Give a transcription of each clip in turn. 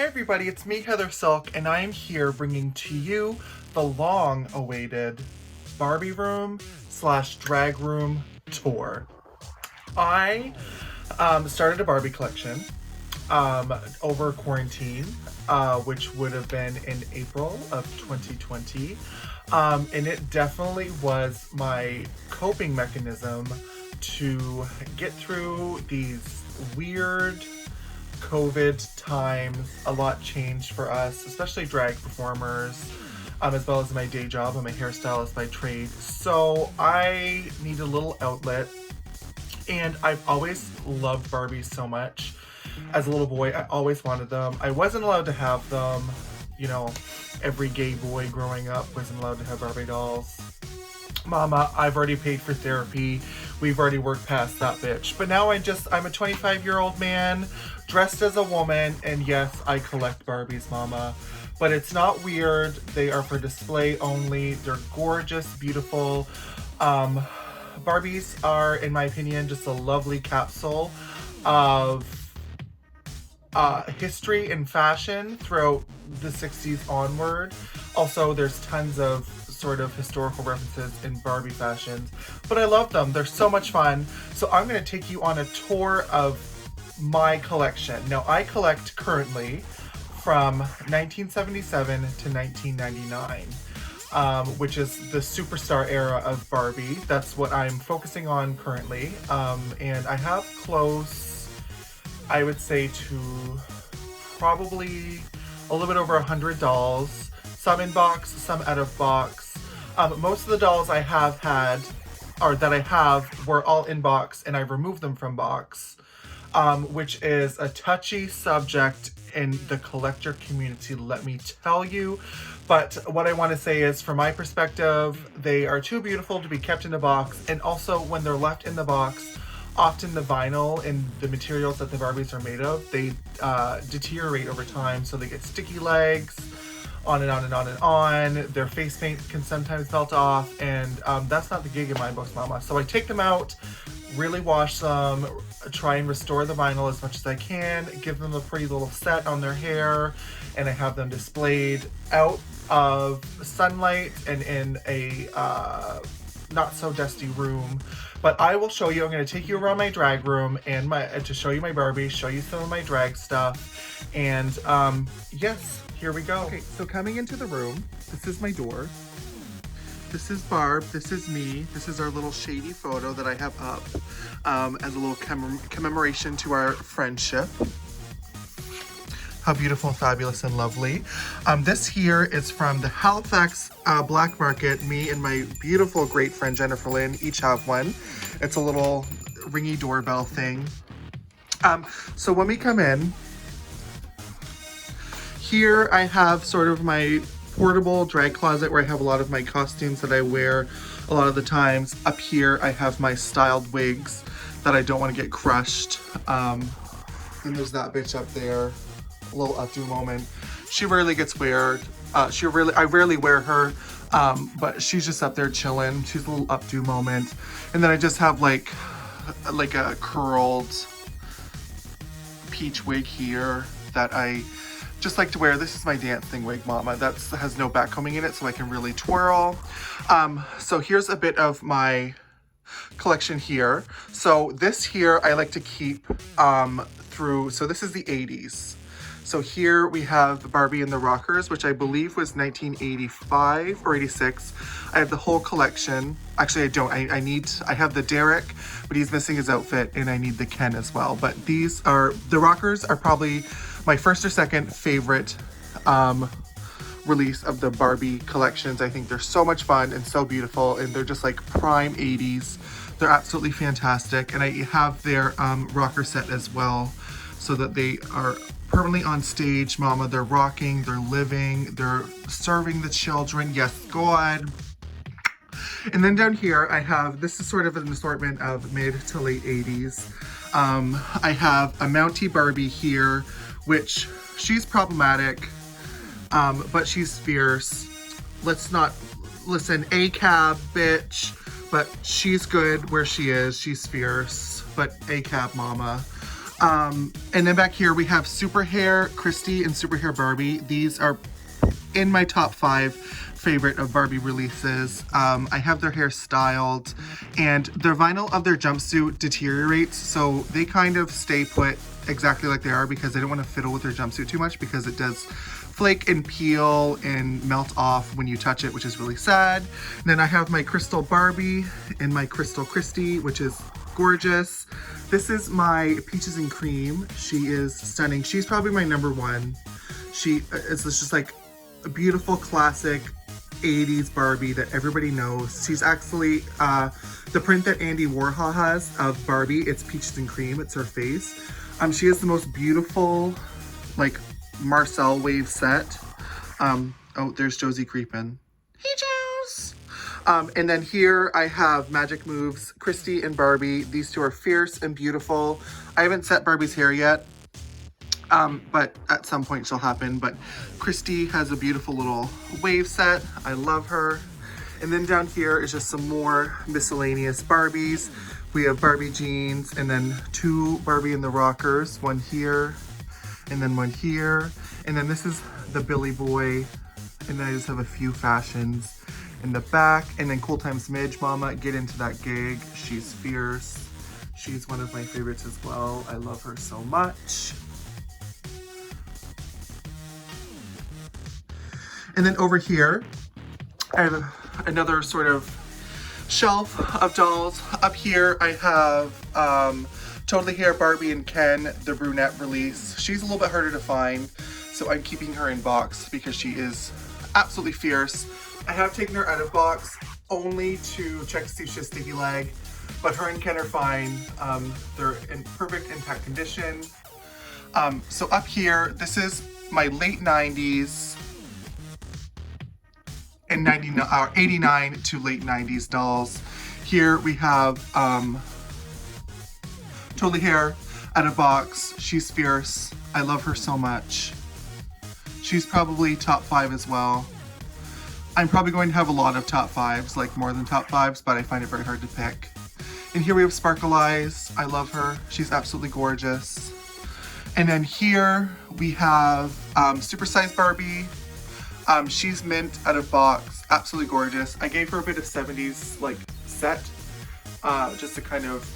everybody, it's me, Heather Silk, and I am here bringing to you the long-awaited Barbie room slash drag room tour. I started a Barbie collection over quarantine, which would have been in April of 2020. And it definitely was my coping mechanism to get through these weird COVID times. A lot changed for us, especially drag performers, as well as my day job. I'm a hairstylist by trade, so I need a little outlet. And I've always loved Barbies so much. As a little boy, I always wanted them. I wasn't allowed to have them. You know, every gay boy growing up wasn't allowed to have Barbie dolls. Mama, I've already paid for therapy. We've already worked past that bitch. But now I'm a 25-year-old man dressed as a woman, and yes, I collect Barbies, Mama. But it's not weird. They are for display only. They're gorgeous, beautiful. Barbies are, in my opinion, just a lovely capsule of history and fashion throughout the 60s onward. Also, there's tons of sort of historical references in Barbie fashions, but I love them. They're so much fun. So I'm going to take you on a tour of my collection. Now, I collect currently from 1977 to 1999. Which is the superstar era of Barbie. That's what I'm focusing on currently. And I have close, I would say, to probably a little bit over 100 dolls. Some in box, some out of box. Most of the dolls I have had, or that I have, were all in box, and I removed them from box. Which is a touchy subject in the collector community, let me tell you. But what I want to say is, from my perspective, they are too beautiful to be kept in a box. And also, when they're left in the box, often the vinyl and the materials that the Barbies are made of, they deteriorate over time. So they get sticky legs, on and on and on and on. Their face paint can sometimes melt off, and that's not the gig in my books, Mama. So I take them out, really wash them, try and restore the vinyl as much as I can, give them a pretty little set on their hair, and I have them displayed out of sunlight and in a not so dusty room. But I will show you. I'm going to take you around my drag room and to show you my Barbie, show you some of my drag stuff, and yes, here we go. Okay, so coming into the room, this is my door. This is Barb, this is me, this is our little shady photo that I have up as a little commemoration to our friendship. How beautiful, fabulous, and lovely. This here is from the Halifax Black Market. Me and my beautiful great friend Jennifer Lynn each have one. It's a little ringy doorbell thing. So when we come in, here I have sort of my portable drag closet where I have a lot of my costumes that I wear a lot of the times. Up here I have my styled wigs that I don't want to get crushed. Then there's that bitch up there, a little updo moment. She rarely gets weared. I rarely wear her, but she's just up there chilling. She's a little updo moment. And then I just have like a curled peach wig here that I just like to wear. This is my dancing wig, Mama. That has no back combing in it, so I can really twirl. So here's a bit of my collection here. So this here I like to keep through. So this is the 80s. So here we have Barbie and the Rockers, which I believe was 1985 or 86. I have the whole collection. Actually, I don't. I have the Derek, but he's missing his outfit, and I need the Ken as well. But these are, the Rockers are probably my first or second favorite release of the Barbie collections. I think they're so much fun and so beautiful, and they're just like prime 80s. They're absolutely fantastic. And I have their rocker set as well, so that they are permanently on stage, Mama. They're rocking, they're living, they're serving the children. Yes, God. And then down here I have, this is sort of an assortment of mid to late 80s. I have a Mountie Barbie here, which she's problematic, but she's fierce. Let's not listen, ACAB, bitch, but she's good where she is. She's fierce, but ACAB, Mama. And then back here we have Super Hair Christy and Super Hair Barbie. These are in my top 5 favorite of Barbie releases. I have their hair styled, and the vinyl of their jumpsuit deteriorates, so they kind of stay put exactly like they are because I don't want to fiddle with their jumpsuit too much because it does flake and peel and melt off when you touch it, which is really sad. And then I have my Crystal Barbie and my Crystal Christy, which is gorgeous. This is my Peaches and Cream. She is stunning. She's probably my number 1. She is just like a beautiful classic 80s Barbie that everybody knows. She's actually the print that Andy Warhol has of Barbie. It's Peaches and Cream. It's her face. She has the most beautiful like Marcel wave set. Oh, there's Josie creeping. Hey, Joes. And then here I have Magic Moves, Christy and Barbie. These two are fierce and beautiful. I haven't set Barbie's hair yet, but at some point she'll happen. But Christy has a beautiful little wave set. I love her. And then down here is just some more miscellaneous Barbies. We have Barbie jeans and then 2 Barbie in the rockers, one here and then one here. And then this is the Billy Boy. And then I just have a few fashions in the back. And then Cool Times Midge Mama, get into that gig. She's fierce. She's one of my favorites as well. I love her so much. And then over here, I have another sort of shelf of dolls. Up here I have Totally Hair Barbie and Ken, the brunette release. She's a little bit harder to find, so I'm keeping her in box because she is absolutely fierce. I have taken her out of box only to check to see if she has sticky leg, but her and Ken are fine. They're in perfect intact condition. So up here, this is my late 90s and 89 to late 90s dolls. Here we have Totally Hair out of box. She's fierce. I love her so much. She's probably top 5 as well. I'm probably going to have a lot of top 5s, like more than top 5s, but I find it very hard to pick. And here we have Sparkle Eyes. I love her. She's absolutely gorgeous. And then here we have Supersize Barbie. She's mint out of box, absolutely gorgeous. I gave her a bit of 70s like set, just to kind of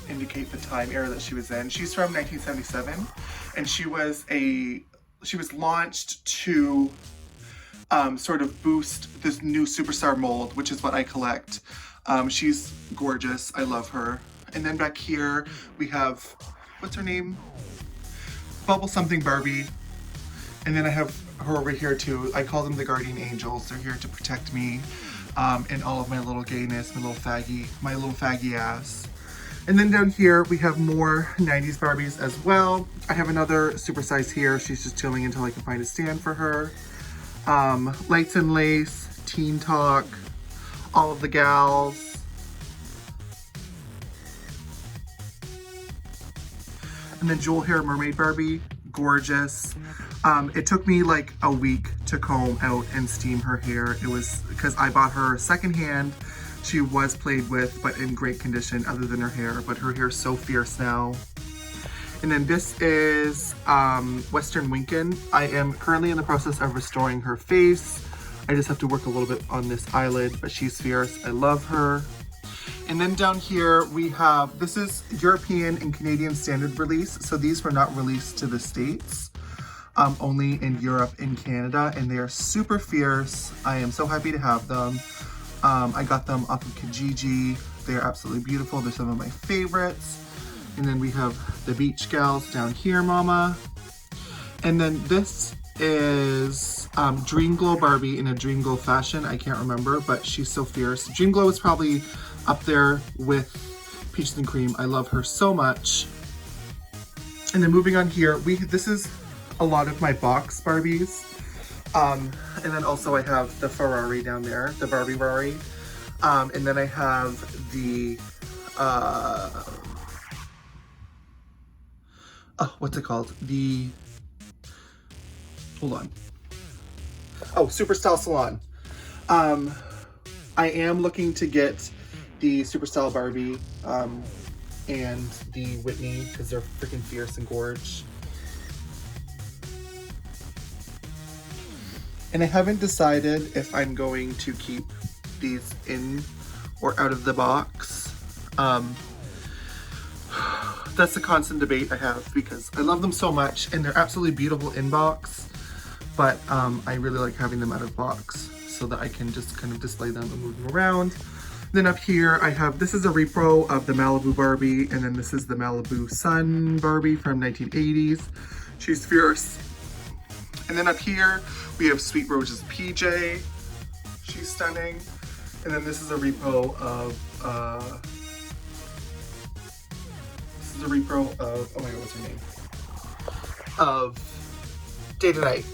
indicate the time era that she was in. She's from 1977, and she was launched to sort of boost this new superstar mold, which is what I collect. She's gorgeous. I love her. And then back here we have, what's her name? Bubble Something Barbie. And then I have her over here too. I call them the guardian angels. They're here to protect me in all of my little gayness, my little faggy ass. And then down here we have more 90s Barbies as well. I have another supersize here. She's just chilling until I can find a stand for her. Lights and Lace, Teen Talk, all of the gals. And then Jewel Hair Mermaid Barbie, gorgeous. It took me like a week to comb out and steam her hair. It was because I bought her secondhand. She was played with, but in great condition other than her hair, but her hair is so fierce now. And then this is Western Winkin. I am currently in the process of restoring her face. I just have to work a little bit on this eyelid, but she's fierce. I love her. And then down here we have, this is European and Canadian standard release. So these were not released to the States, only in Europe and Canada, and they are super fierce. I am so happy to have them. I got them off of Kijiji. They are absolutely beautiful. They're some of my favorites. And then we have the Beach Gals down here, mama. And then this is Dream Glow Barbie in a Dream Glow fashion. I can't remember, but she's so fierce. Dream Glow is probably up there with Peaches and Cream. I love her so much. And then moving on here, this is a lot of my box Barbies. And then also I have the Ferrari down there, the Barbie Rari. And then I have the, what's it called? Hold on. Oh, Superstyle Salon. I am looking to get the Superstyle Barbie and the Whitney because they're freaking fierce and gorge. And I haven't decided if I'm going to keep these in or out of the box. That's a constant debate I have because I love them so much and they're absolutely beautiful in box, but I really like having them out of box so that I can just kind of display them and move them around. Then up here I have, this is a repro of the Malibu Barbie, and then this is the Malibu Sun Barbie from 1980s. She's fierce. And then up here we have Sweet Rose's PJ. She's stunning. And then this is a repo of oh my god, what's her name? Of Day to Night.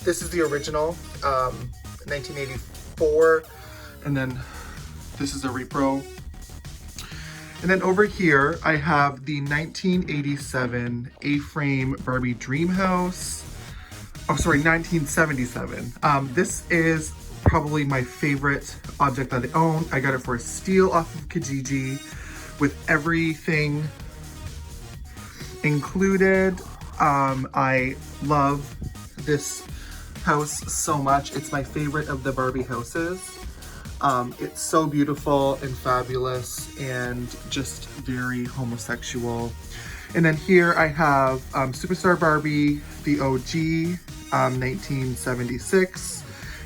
This is the original, 1984, and then this is a repro. And then over here, I have the 1987 A-frame Barbie Dream House. Oh, sorry, 1977. This is probably my favorite object that I own. I got it for a steal off of Kijiji with everything included. I love this house so much. It's my favorite of the Barbie houses. It's so beautiful and fabulous and just very homosexual. And then here I have Superstar Barbie, the OG, 1976.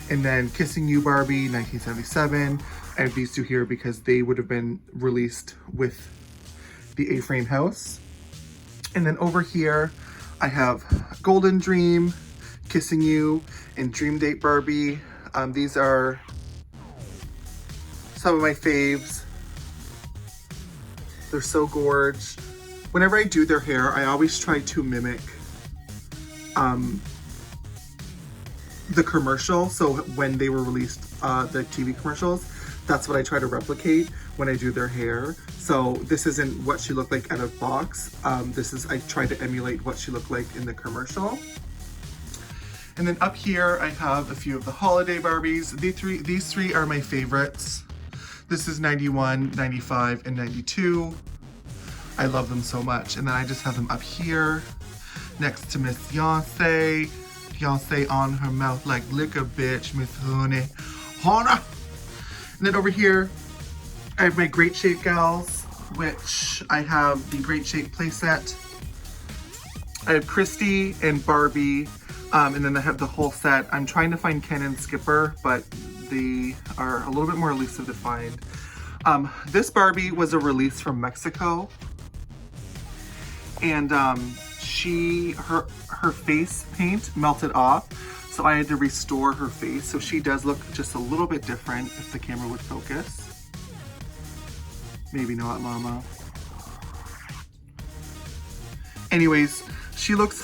And then Kissing You Barbie, 1977. I have these two here because they would have been released with the A-frame house. And then over here, I have Golden Dream, Kissing You, and Dream Date Barbie. These are some of my faves. They're so gorge. Whenever I do their hair, I always try to mimic the commercial. So when they were released, the TV commercials, that's what I try to replicate when I do their hair. So this isn't what she looked like out of box. I try to emulate what she looked like in the commercial. And then up here, I have a few of the holiday Barbies. These three are my favorites. This is 91, 95, and 92. I love them so much. And then I just have them up here next to Miss Beyonce. Beyonce on her mouth like liquor, bitch, Miss Honey. Honor! And then over here, I have my Great Shape Gals, which I have the Great Shape playset. I have Christy and Barbie, and then I have the whole set. I'm trying to find Ken and Skipper, but they are a little bit more elusive to find. This Barbie was a release from Mexico, and her face paint melted off, so I had to restore her face. So she does look just a little bit different if the camera would focus. Maybe not, Mama. Anyways,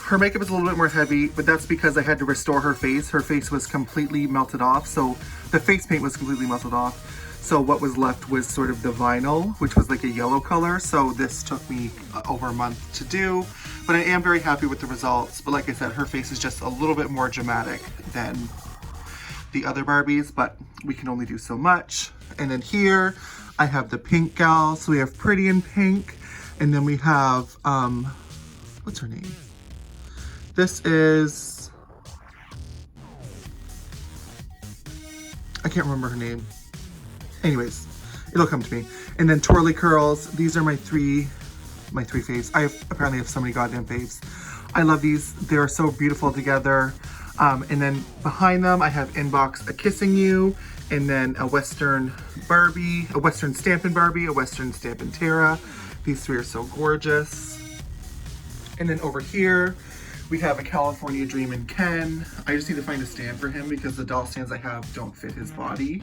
her makeup is a little bit more heavy, but that's because I had to restore her face. Her face was completely melted off, so the face paint was completely melted off. So what was left was sort of the vinyl, which was like a yellow color. So this took me over a month to do, but I am very happy with the results. But like I said, her face is just a little bit more dramatic than the other Barbies, but we can only do so much. And then here I have the pink gal. So we have Pretty in Pink, and then we have, what's her name? This is, I can't remember her name. Anyways, it'll come to me. And then Twirly Curls. These are my three faves. I apparently have so many goddamn faves. I love these. They're so beautiful together. And then behind them, I have Inbox a Kissing You, and then a Western Barbie, a Western Stampin' Barbie, a Western Stampin' Tara. These three are so gorgeous. And then over here, we have a California Dreamin' Ken. I just need to find a stand for him because the doll stands I have don't fit his body.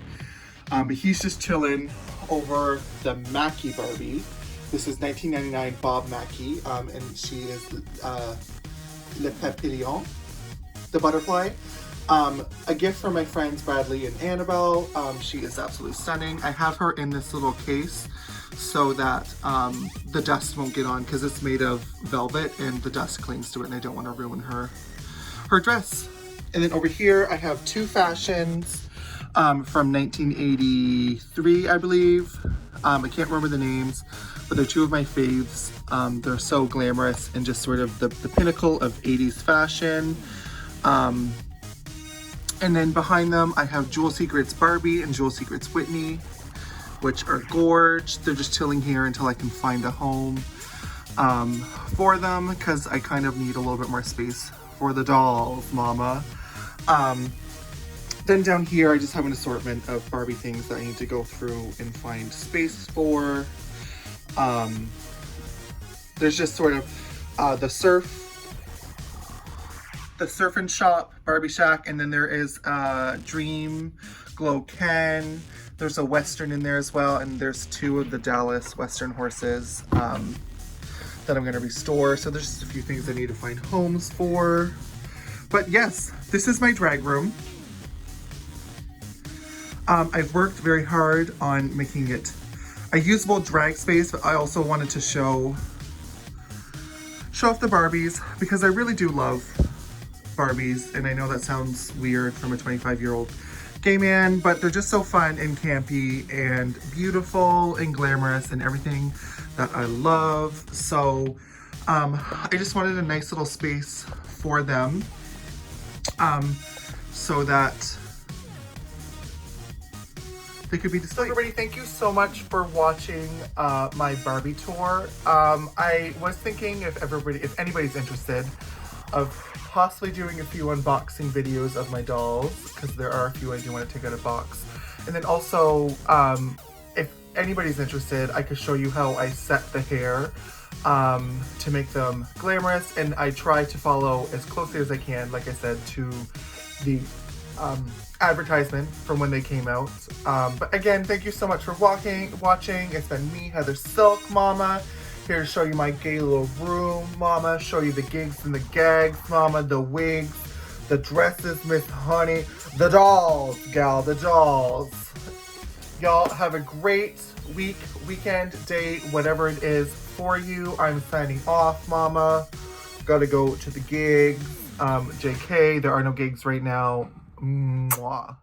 But he's just chilling over the Mackie Barbie. This is 1999 Bob Mackie, and she is Le Papillon, the butterfly. A gift from my friends Bradley and Annabelle. She is absolutely stunning. I have her in this little case so that the dust won't get on, because it's made of velvet and the dust clings to it, and I don't want to ruin her dress. And then over here I have two fashions from 1983, I believe. I can't remember the names, but they're two of my faves. They're so glamorous and just sort of the pinnacle of 80s fashion. And then behind them, I have Jewel Secrets Barbie and Jewel Secrets Whitney, which are gorge. They're just chilling here until I can find a home for them, because I kind of need a little bit more space for the dolls, mama. Then down here, I just have an assortment of Barbie things that I need to go through and find space for. There's just sort of the surf and shop Barbie Shack, and then there is Dream Glow Ken. There's a Western in there as well, and there's two of the Dallas Western horses that I'm going to restore. So there's just a few things I need to find homes for. But yes, this is my drag room. I've worked very hard on making it a usable drag space, but I also wanted to show off the Barbies, because I really do love Barbies, and I know that sounds weird from a 25-year-old gay man, but they're just so fun and campy and beautiful and glamorous and everything that I love. So I just wanted a nice little space for them, so that they could be displayed. Everybody, thank you so much for watching my Barbie tour. I was thinking if anybody's interested of possibly doing a few unboxing videos of my dolls, because there are a few I do want to take out of box. And then also, if anybody's interested, I could show you how I set the hair to make them glamorous, and I try to follow as closely as I can, like I said, to the advertisement from when they came out. But again, thank you so much for watching. It's been me, Heather Silk, mama, here to show you my gay little room, mama, show you the gigs and the gags, mama, the wigs, the dresses, Miss Honey, the dolls, gal, the dolls. Y'all have a great week, weekend, day, whatever it is for you. I'm signing off, mama. Gotta go to the gigs. JK, there are no gigs right now. Mwah.